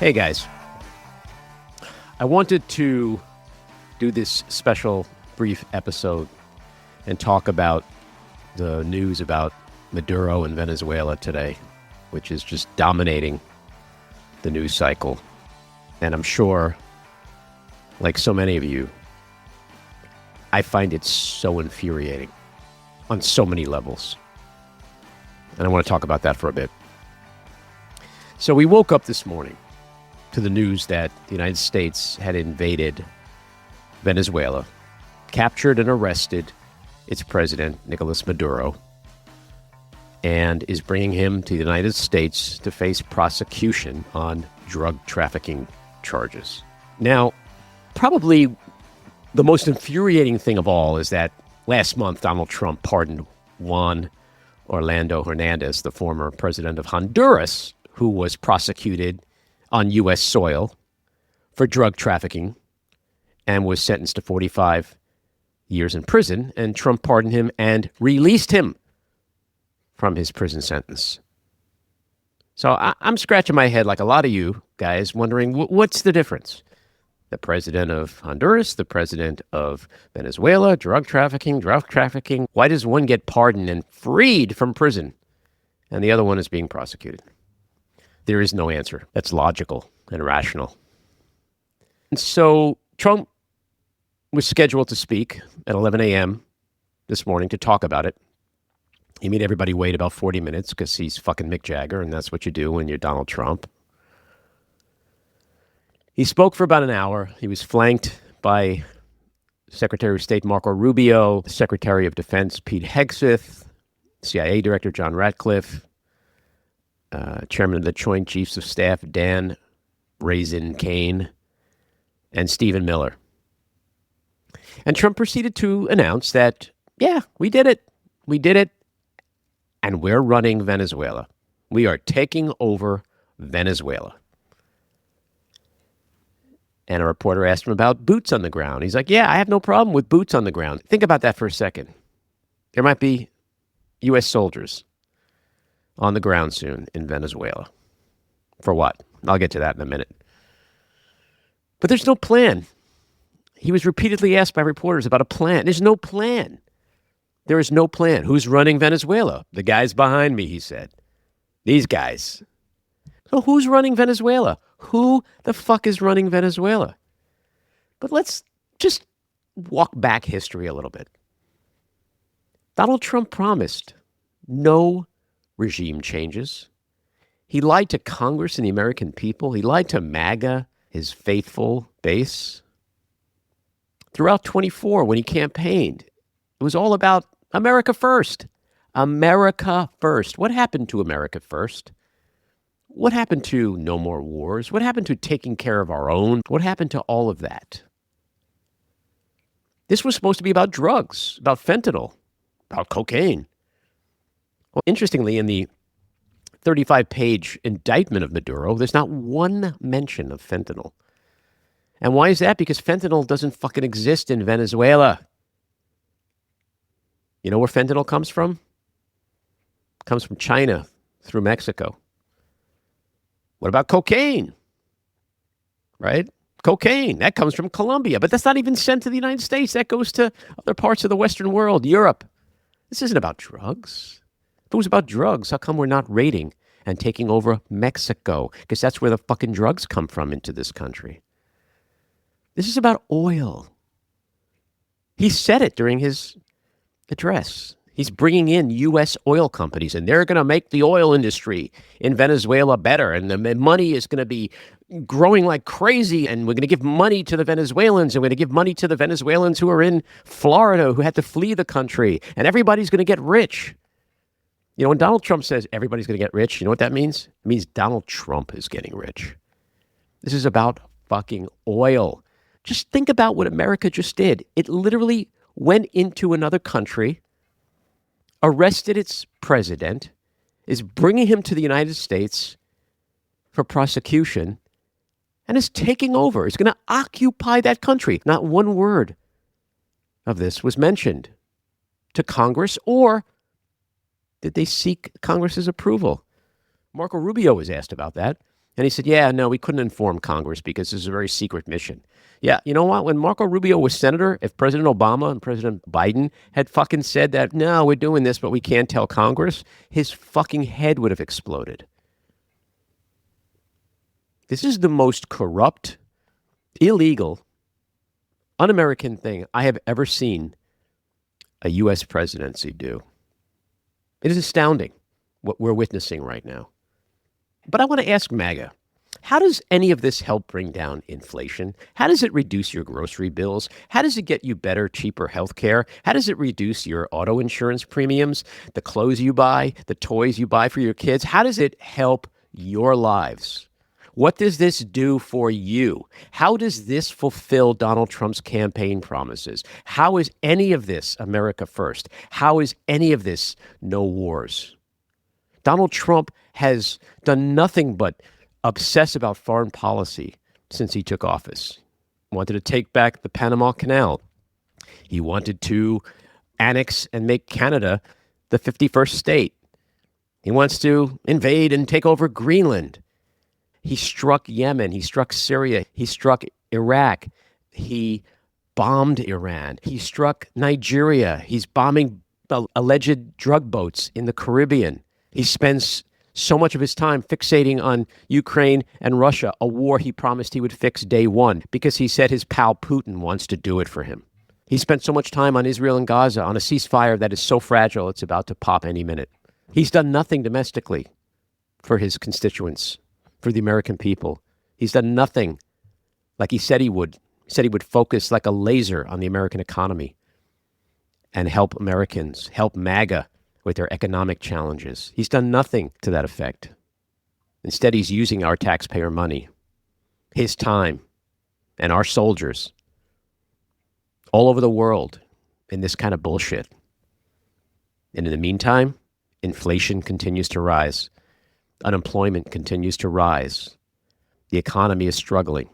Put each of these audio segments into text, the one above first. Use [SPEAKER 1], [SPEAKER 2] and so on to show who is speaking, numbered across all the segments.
[SPEAKER 1] Hey guys, I wanted to do this special brief episode and talk about the news about Maduro and Venezuela today, which is just dominating the news cycle. And I'm sure, like so many of you, I find it so infuriating on so many levels. And I want to talk about that for a bit. So we woke up this morning to the news that the United States had invaded Venezuela, captured and arrested its president, Nicolas Maduro, and is bringing him to the United States to face prosecution on drug trafficking charges. Now, probably the most infuriating thing of all is that last month Donald Trump pardoned Juan Orlando Hernandez, the former president of Honduras, who was prosecuted on U.S. soil for drug trafficking and was sentenced to 45 years in prison. And Trump pardoned him and released him from his prison sentence. So I'm scratching my head like a lot of you guys, wondering what's the difference? The president of Honduras, the president of Venezuela, drug trafficking. Why does one get pardoned and freed from prison and the other one is being prosecuted? There is no answer that's logical and rational. And so Trump was scheduled to speak at 11 a.m. this morning to talk about it. He made everybody wait about 40 minutes because he's fucking Mick Jagger, and that's what you do when you're Donald Trump. He spoke for about an hour. He was flanked by Secretary of State Marco Rubio, Secretary of Defense Pete Hegseth, CIA Director John Ratcliffe, Chairman of the Joint Chiefs of Staff Dan Raisin Kane, and Stephen Miller. And Trump proceeded to announce that, yeah, we did it. We did it. And we're running Venezuela. We are taking over Venezuela. And a reporter asked him about boots on the ground. He's like, yeah, I have no problem with boots on the ground. Think about that for a second. There might be U.S. soldiers on the ground soon in Venezuela. For what? I'll get to that in a minute. But there's no plan. He was repeatedly asked by reporters about a plan. There's no plan. There is no plan. Who's running Venezuela? The guys behind me, he said. These guys. So who's running Venezuela? Who the fuck is running Venezuela? But let's just walk back history a little bit. Donald Trump promised no regime changes. He lied to Congress and the American people. He lied to MAGA, his faithful base. Throughout 24, when he campaigned, it was all about America first. America first. What happened to America first? What happened to no more wars? What happened to taking care of our own? What happened to all of that? This was supposed to be about drugs, about fentanyl, about cocaine. Well, interestingly, in the 35-page indictment of Maduro, there's not one mention of fentanyl. And why is that? Because fentanyl doesn't fucking exist in Venezuela. You know where fentanyl comes from? It comes from China through Mexico. What about cocaine? Right? Cocaine, that comes from Colombia, but that's not even sent to the United States. That goes to other parts of the Western world, Europe. This isn't about drugs. If it was about drugs, how come we're not raiding and taking over Mexico? Because that's where the fucking drugs come from into this country. This is about oil. He said it during his address. He's bringing in U.S. oil companies, and they're going to make the oil industry in Venezuela better, and the money is going to be growing like crazy, and we're going to give money to the Venezuelans, and we're going to give money to the Venezuelans who are in Florida who had to flee the country, and everybody's going to get rich. You know, when Donald Trump says everybody's going to get rich, you know what that means? It means Donald Trump is getting rich. This is about fucking oil. Just think about what America just did. It literally went into another country, arrested its president, is bringing him to the United States for prosecution, and is taking over. It's going to occupy that country. Not one word of this was mentioned to Congress, or did they seek Congress's approval? Marco Rubio was asked about that. And he said, yeah, no, we couldn't inform Congress because this is a very secret mission. Yeah, you know what? When Marco Rubio was senator, if President Obama and President Biden had fucking said that, no, we're doing this, but we can't tell Congress, his fucking head would have exploded. This is the most corrupt, illegal, un-American thing I have ever seen a U.S. presidency do. It is astounding what we're witnessing right now. But I want to ask MAGA, how does any of this help bring down inflation? How does it reduce your grocery bills? How does it get you better, cheaper health care? How does it reduce your auto insurance premiums, the clothes you buy, the toys you buy for your kids? How does it help your lives? What does this do for you? How does this fulfill Donald Trump's campaign promises? How is any of this America first? How is any of this no wars? Donald Trump has done nothing but obsess about foreign policy since he took office. He wanted to take back the Panama Canal. He wanted to annex and make Canada the 51st state. He wants to invade and take over Greenland. He struck Yemen. He struck Syria. He struck Iraq. He bombed Iran. He struck Nigeria. He's bombing alleged drug boats in the Caribbean. He spends so much of his time fixating on Ukraine and Russia, a war he promised he would fix day one because he said his pal Putin wants to do it for him. He spent so much time on Israel and Gaza on a ceasefire that is so fragile it's about to pop any minute. He's done nothing domestically for his constituents, for the American people. He's done nothing like he said he would. He said he would focus like a laser on the American economy and help Americans, help MAGA with their economic challenges. He's done nothing to that effect. Instead, he's using our taxpayer money, his time, and our soldiers all over the world in this kind of bullshit. And in the meantime, inflation continues to rise. Unemployment continues to rise. The economy is struggling.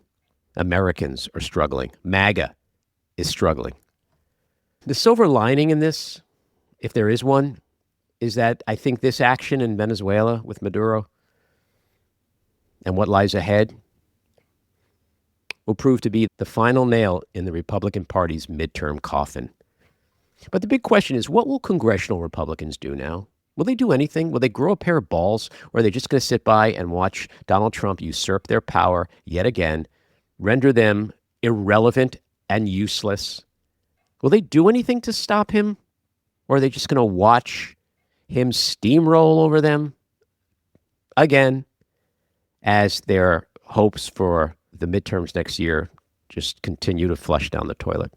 [SPEAKER 1] Americans are struggling. MAGA is struggling. The silver lining in this, if there is one, is that I think this action in Venezuela with Maduro and what lies ahead will prove to be the final nail in the Republican Party's midterm coffin. But the big question is, what will congressional Republicans do now? Will they do anything? Will they grow a pair of balls, or are they just going to sit by and watch Donald Trump usurp their power yet again, render them irrelevant and useless? Will they do anything to stop him, or are they just going to watch him steamroll over them again as their hopes for the midterms next year just continue to flush down the toilet?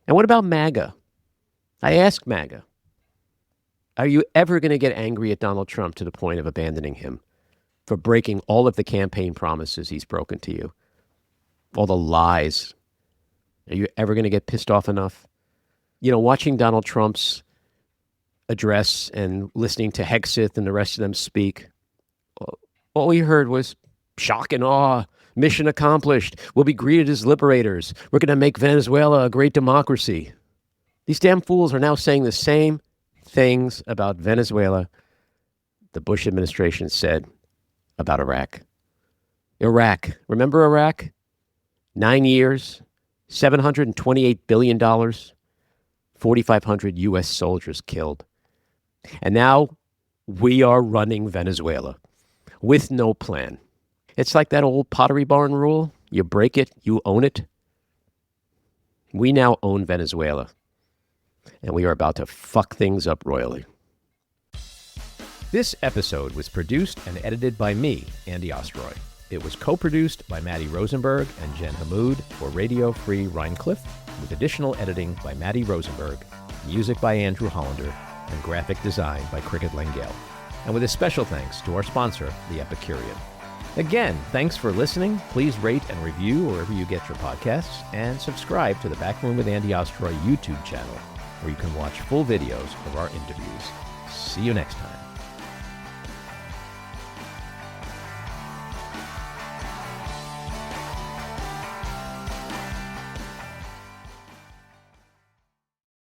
[SPEAKER 1] And what about MAGA? I ask MAGA, are you ever going to get angry at Donald Trump to the point of abandoning him for breaking all of the campaign promises he's broken to you? All the lies. Are you ever going to get pissed off enough? You know, watching Donald Trump's address and listening to Hegseth and the rest of them speak, all we heard was shock and awe. Mission accomplished. We'll be greeted as liberators. We're going to make Venezuela a great democracy. These damn fools are now saying the same things about Venezuela the Bush administration said about Iraq. Iraq. Remember Iraq? 9 years, $728 billion, 4,500 U.S. soldiers killed. And now we are running Venezuela with no plan. It's like that old Pottery Barn rule. You break it, you own it. We now own Venezuela, and we are about to fuck things up royally. This episode was produced and edited by me, Andy Ostroy. It was co-produced by Matty Rosenberg and Jen Hammoud for Radio Free Rhiniecliff, with additional editing by Matty Rosenberg, music by Andrew Hollander, and graphic design by Cricket Lengyel. And with a special thanks to our sponsor, The Epicurean. Again, thanks for listening. Please rate and review wherever you get your podcasts, and subscribe to the Backroom with Andy Ostroy YouTube channel, where you can watch full videos of our interviews. See you next time.